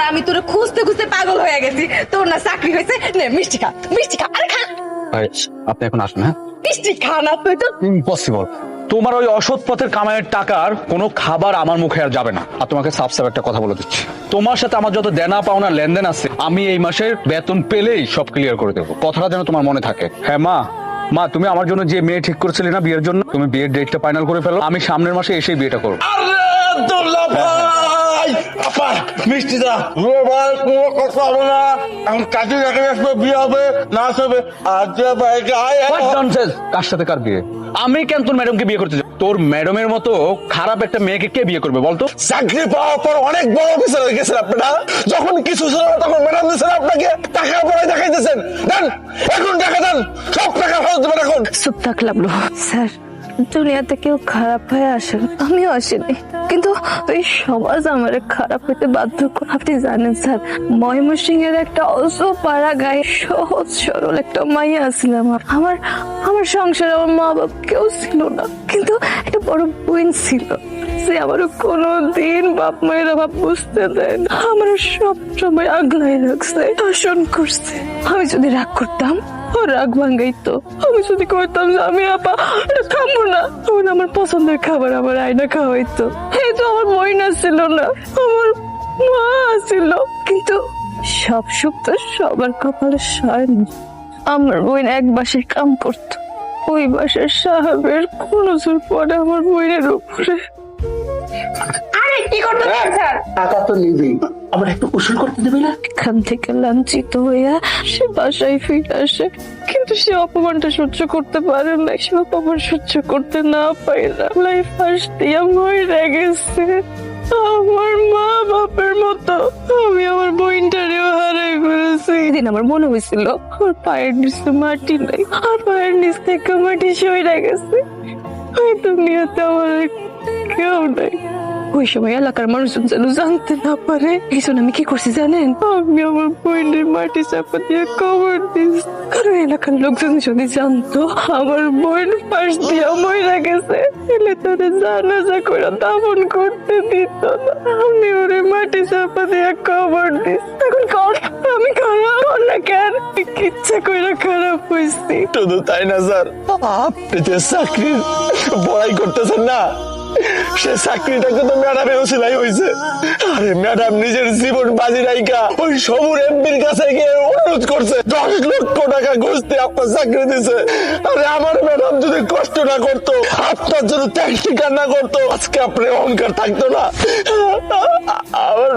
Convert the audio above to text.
আমি তোরে খুঁজতে খুঁজতে পাগল হয়ে গেছি। তোর না চাকরি হয়েছে, নে মিষ্টি খা, মিষ্টি খা। আরে খা, আপনি এখন আসুন। হ্যাঁ, মিষ্টি খা না তুই তো। ইম্পসিবল। তোমার ওই অসৎ পথের কামাইয়ের টাকার কোনো খাবার আমার মুখে আর যাবে না। আর তোমাকে সাফ সাফ একটা কথা বলে দিচ্ছি, তোমার সাথে আমার যত দেনা পাওনা লেনদেন আছে আমি এই মাসের বেতন পেলেই সব ক্লিয়ার করে দেবো। কথাটা যেন তোমার মনে থাকে। হ্যাঁ মা, মা তুমি আমার জন্য যে মেয়ে ঠিক করেছিলে না বিয়ের জন্য, তুমি বিয়ের ডেটটা ফাইনাল করে ফেলো। আমি সামনের মাসে এসেই বিয়েটা করবো। মিষ্টি দা ভাই, কোনো কথা হবে না। এখন কাজে দেখা আসবে, বিয়ে হবে না হবে। What nonsense! কার সাথে কার বিয়ে? আমি কেন তোর ম্যাডামকে বিয়ে করতে যাব? তোর ম্যাডামের মতো খারাপ একটা মেয়েকে কে বিয়ে করবে বলতো? চাকরি পাওয়ার পর অনেক বড় অফিসার হয়ে গেছেন আপনারা। যখন কিছু ছিল না তখন ম্যাডাম দিয়েছেন আপনাকে, টাকা পরে দেখাইতেছেন। দেন এখন টাকা দেন, সব টাকা ফেরত দেবেন এখন। চুপ থাকলাম না স্যার, দুনিয়াতে কেউ খারাপ হয়ে আসে না, আমিও আসিনি, কিন্তু ওই সমাজ আমার খারাপ হইতে বাধ্য করে। আপনি জানেন স্যার, ময়মনসিংহ এর একটা অল্প পাড়া গায়ে সহজ সরল একটা মাইয়া আসছিলাম। আমার আমার সংসারে আমার মা বাবা কেউ ছিল না, কিন্তু একটা বড় বোন ছিল। সে আমারও কোনোদিন বাপ মায়ের অভাব বুঝতে দেয় না, আমার সব সময় আগলাই রাখছে, শাসন করছে। আমি যদি রাগ করতাম ও রাগ ভাঙ্গাইতো, আমি যদি করতাম যে আমি আপা এটা খাবো না, তখন আমার পছন্দের খাবার আমার আয়না খাওয়াইতো। এই তো আমার মইনা ছিল না, আমার মা ছিল, কিন্তু সব সুখ তো সবার কপালে সায় না। আমার বোন এক বাসায় কাম করতো, ওই বাসার সাহেবের কোন জোর পড়ে আমার বোনের উপরে। আরে কি করতেছেন স্যার? টাকা তো নিবি, আবার একটু উসুল করতে দেবে না? এখান থেকে লাঞ্ছিত হইয়া সে বাসায় ফিরে আসে, কিন্তু সে অপমানটা সহ্য করতে পারে না। সে অপমান সহ্য করতে না পাইরা লাইফ ফার্স্ট দিয়া মরে গেছে। আমার মা বাপের মতো আমি আমার বোনটারেও হারাই ফেলেছি। এদিন আমার মনে হয়েছিল আমার পায়ের নিচে মাটি নাই, আর পায়ের নিচ থেকে মাটি সরে গেছে। ওই দুনিয়াতে আমার আর কেউ নাই। ওই সময় এলাকার মানুষজন যেন জানতে না পারে, এই জন্য আমি কি করছি জানেন? আমি আমার বোনের মাটি চাপা দিয়ে কবর দিস, কারণ এলাকার লোকজন যদি জানতো আমার বোন পাশ দিয়ে মরে গেছে, এলে তাদের জানাজা করে দাফন করতে দিত না। আমি ওরে মাটি চাপা দিয়ে কবর দিস। এখন কর আমি খারাপ না কেন? ইচ্ছা করে খারাপ হয়েছি। শুধু তাই না স্যার, আপনি যে চাকরির বড়াই করতেছেন না, সে চাকরিটাকে তো ম্যাডামের ওসিলাই হয়েছে। আরে ম্যাডাম নিজের জীবন বাজি রাইখা ওই সবুর এমপির কাছে গিয়ে অনুরোধ করছে, 10 লক্ষ টাকা ঘুষতে আপনার চাকরি দিছে। আরে আমার ম্যাডাম যদি কষ্ট না করতো, আপনার জন্য ত্যাগ স্বীকার না করতো, আজকে আপনার অহংকার থাকতো না। আমার